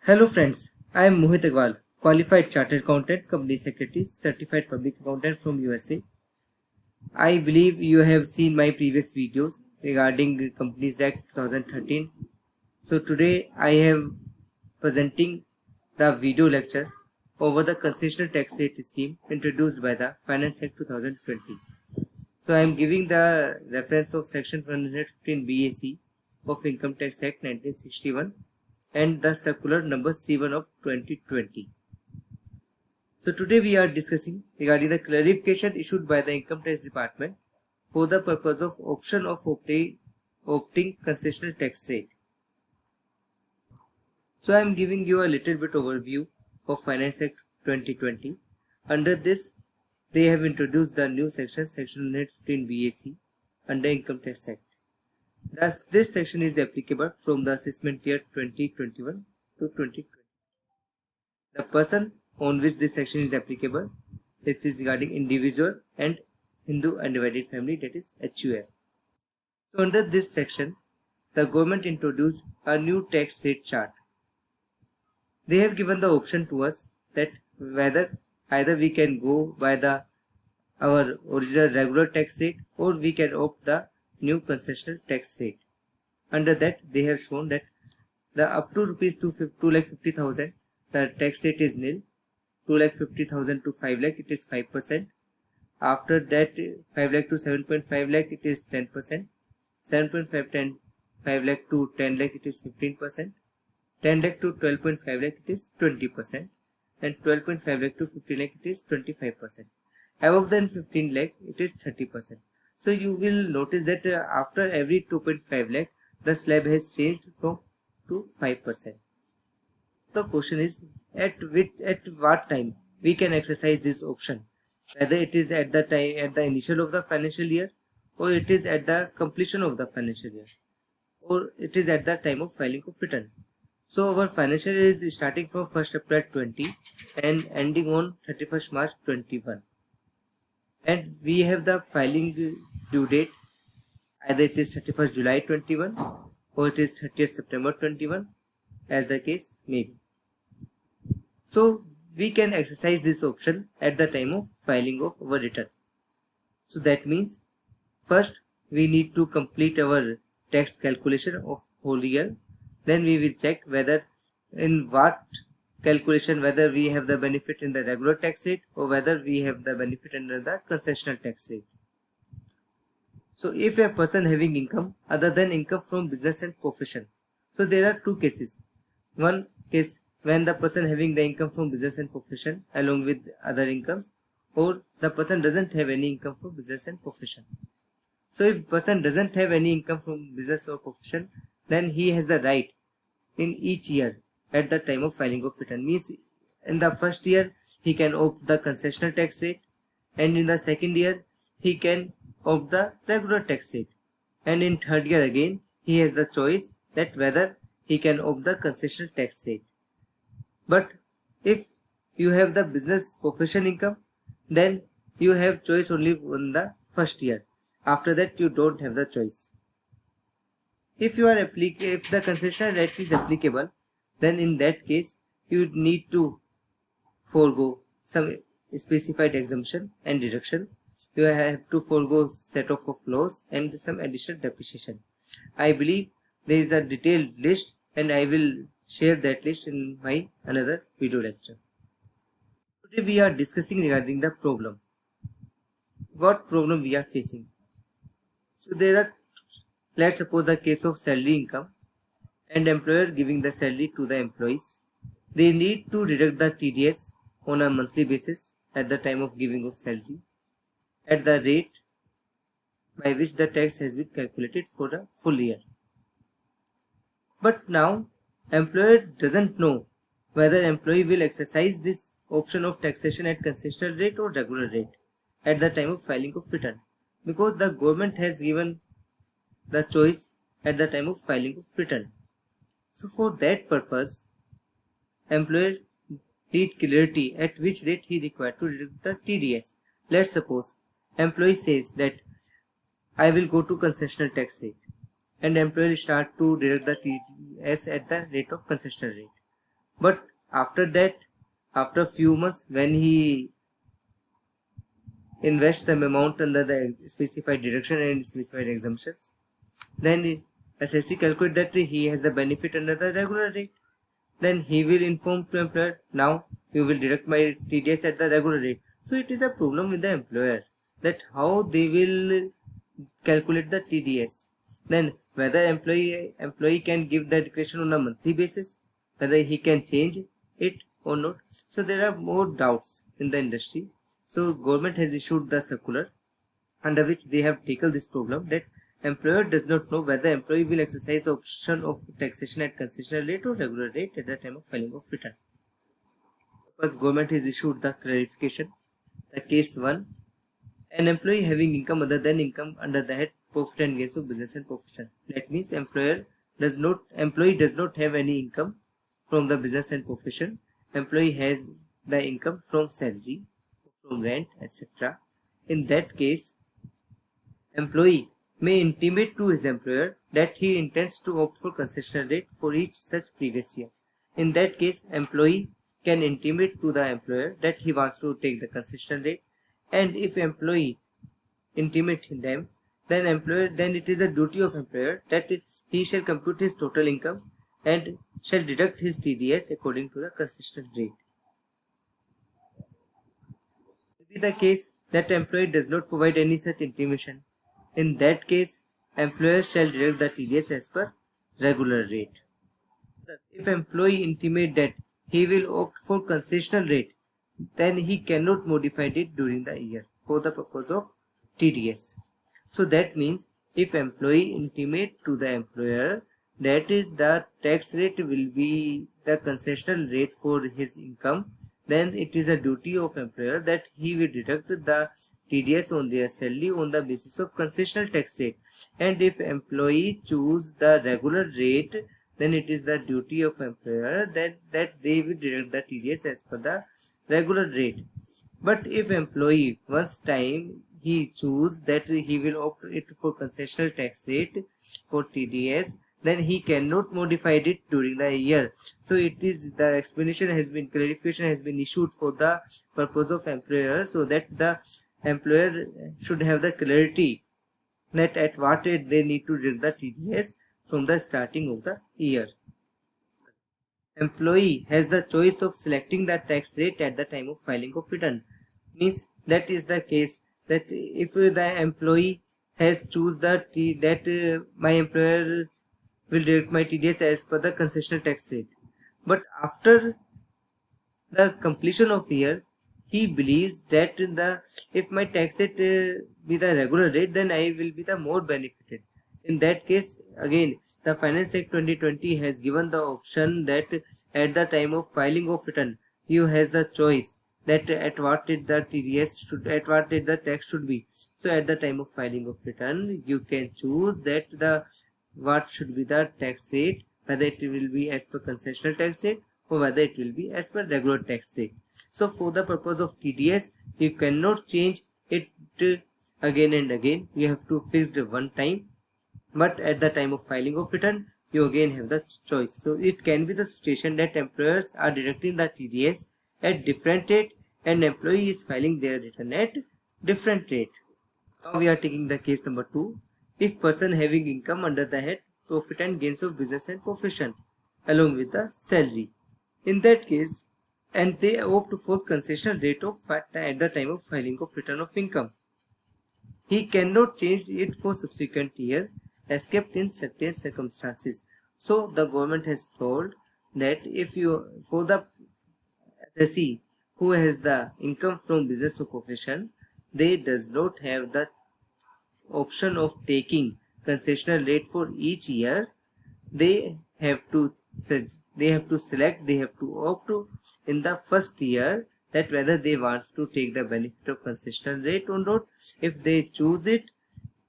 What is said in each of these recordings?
Hello friends, I am Mohit Agwal, qualified chartered accountant, company secretary, certified public accountant from USA. I believe you have seen my previous videos regarding Companies Act 2013. So today I am presenting the video lecture over the concessional tax rate scheme introduced by the Finance Act 2020. So I am giving the reference of section 115 BAC of Income Tax Act 1961 and the circular number C1 of 2020. So today we are discussing regarding the clarification issued by the Income Tax Department for the purpose of option of opting concessional tax rate. So I am giving you a little bit overview of Finance Act 2020. Under this, they have introduced the new section 115 BAC under Income Tax Act. Thus, this section is applicable from the assessment year 2021 to 2020. The person on which this section is applicable, it is regarding individual and Hindu undivided family, that is HUF. So under this section, the government introduced a new tax rate chart. They have given the option to us that whether either we can go by our original regular tax rate or we can opt the new concessional tax rate. Under that, they have shown that the up to rupees 2,50,000 the tax rate is nil. 2,50,000 to 5 lakh it is 5%. After that 5 lakh to 7.5 lakh it is 10%. 7.5 5 lakh to 10 lakh it is 15%. 10 lakh to 12.5 lakh it is 20%. And 12.5 lakh to 15 lakh it is 25%. Above than 15 lakh it is 30%. So you will notice that after every 2.5 lakh the slab has changed from to 5%. The question is at what time we can exercise this option, whether it is at the initial of the financial year, or it is at the completion of the financial year, or it is at the time of filing of return. So our financial year is starting from 1st April 20 and ending on 31st March 21, and we have the filing due date, either it is 31st July 21 or it is 30th September 21, as the case may be. So we can exercise this option at the time of filing of our return. So that means first we need to complete our tax calculation of whole year. Then we will check whether in what calculation whether we have the benefit in the regular tax rate or whether we have the benefit under the concessional tax rate. So if a person having income other than income from business and profession. So there are two cases. One case when the person having the income from business and profession along with other incomes, or the person doesn't have any income from business and profession. So if person doesn't have any income from business or profession, then he has the right in each year at the time of filing of return. Means in the first year he can opt the concessional tax rate, and in the second year he can opt the regular tax rate, and in third year again he has the choice that whether he can opt the concessional tax rate. But if you have the business profession income, then you have choice only in the first year. After that you don't have the choice. If the concessional rate is applicable, then in that case you need to forego some specified exemption and deduction. You have to forego set off of loss and some additional depreciation. I believe there is a detailed list, and I will share that list in my another video lecture. Today we are discussing regarding the problem. What problem we are facing? So there are, let's suppose the case of salary income and employer giving the salary to the employees. They need to deduct the TDS on a monthly basis at the time of giving of salary at the rate by which the tax has been calculated for a full year. But now employer doesn't know whether employee will exercise this option of taxation at concessional rate or regular rate at the time of filing of return, because the government has given the choice at the time of filing of return. So for that purpose, employer need clarity at which rate he required to deduct the TDS. Let's suppose employee says that I will go to concessional tax rate, and employer start to deduct the TDS at the rate of concessional rate. But after that, after few months, when he invests some amount under the specified deduction and specified exemptions, then SSC calculate that he has the benefit under the regular rate. Then he will inform to employer, now you will deduct my TDS at the regular rate. So it is a problem with the employer that how they will calculate the TDS. Then whether employee can give the declaration on a monthly basis, whether he can change it or not. So there are more doubts in the industry. So government has issued the circular under which they have tackled this problem, that employer does not know whether employee will exercise the option of taxation at concessional rate or regular rate at the time of filing of return. Because government has issued the clarification. The case 1, an employee having income other than income under the head profit and gains of business and profession. That means employee does not have any income from the business and profession. Employee has the income from salary, from rent, etc. In that case, employee may intimate to his employer that he intends to opt for concessional rate for each such previous year. In that case, employee can intimate to the employer that he wants to take the concessional rate, and if employee intimate them, then it is a duty of employer that he shall compute his total income and shall deduct his TDS according to the concessional rate. It will be the case that employee does not provide any such intimation. In that case, employer shall deduct the TDS as per regular rate. If employee intimate that he will opt for concessional rate, then he cannot modify it during the year for the purpose of TDS. So that means if employee intimate to the employer that the tax rate will be the concessional rate for his income, then it is a duty of employer that he will deduct the TDS on their salary on the basis of concessional tax rate. And if employee choose the regular rate, then it is the duty of employer that they will deduct the TDS as per the regular rate. But if employee once time he choose that he will opt it for concessional tax rate for TDS, then he cannot modify it during the year. So it is the clarification has been issued for the purpose of employer, so that the employer should have the clarity that at what rate they need to deduct the TDS from the starting of the year. Employee has the choice of selecting the tax rate at the time of filing of return. Means that is the case that if the employee has choose my employer will deduct my TDS as per the concessional tax rate, but after the completion of year he believes that if my tax rate be the regular rate, then I will be the more benefited. In that case, again, the Finance Act 2020 has given the option that at the time of filing of return, you has the choice that at what rate the tax should be. So at the time of filing of return, you can choose that what should be the tax rate, whether it will be as per concessional tax rate or whether it will be as per regular tax rate. So for the purpose of TDS, you cannot change it again and again. You have to fix it one time. But at the time of filing of return, you again have the choice. So it can be the situation that employers are deducting the TDS at different rate and employee is filing their return at different rate. Now we are taking the case number 2. If person having income under the head profit and gains of business and profession along with the salary. In that case, and they opt for concessional rate of at the time of filing of return of income, he cannot change it for subsequent year except in certain circumstances. So the government has told that if you, for the SSE who has the income from business or profession, they does not have the option of taking concessional rate for each year. They have to opt in the first year that whether they want to take the benefit of concessional rate or not. If they choose it,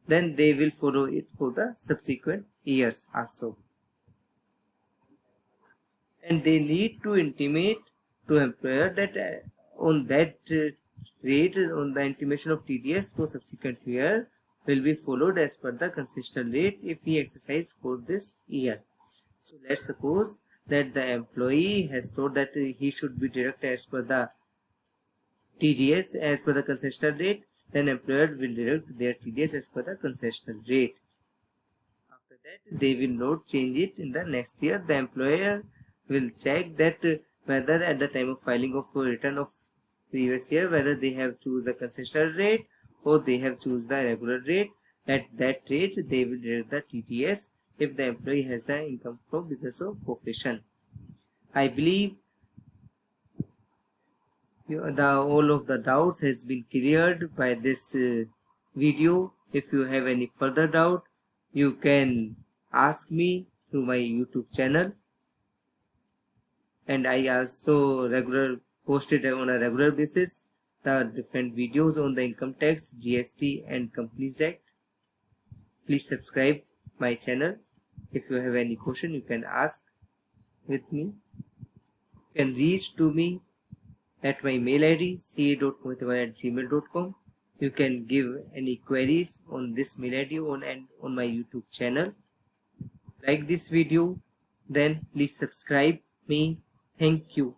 then they will follow it for the subsequent years also. And they need to intimate to employer that on that rate, on the intimation of TDS for subsequent year will be followed as per the concessional rate if he exercise for this year. So let's suppose that the employee has told that he should be deducted as per the TDS as per the concessional rate, then employer will deduct their TDS as per the concessional rate. After that, they will not change it in the next year. The employer will check that whether at the time of filing of return of previous year, whether they have choose the concessional rate or they have choose the regular rate. At that rate, they will deduct the TDS if the employee has the income from business or profession. I believe all of the doubts has been cleared by this video. If you have any further doubt, you can ask me through my YouTube channel, and I also post it on a regular basis the different videos on the income tax, GST and Companies Act. Please subscribe my channel. If you have any question, you can ask with me. You can reach to me at my mail id ca.mohitawala@gmail.com. You can give any queries on this mail id on my YouTube channel. Like this video, then please subscribe me. Thank you.